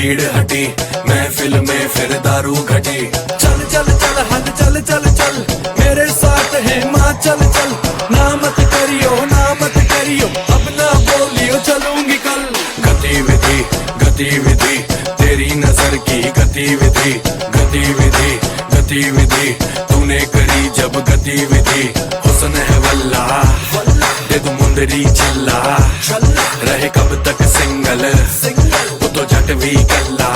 भीड़ हटी, महफिल में फिर दारू घटी। चल चल चल हल चल चल चल मेरे साथ है माँ, चल चल ना मत करियो अब ना बोलियो चलूंगी कल। गतिविधि गतिविधि तेरी नजर की गतिविधि, गतिविधि गतिविधि तूने करी जब गतिविधि। हुस्न है वल्ला दे तू मुंदरी छल्ला, रहे कब तक सिंगल वो तो झट भी कल्ला।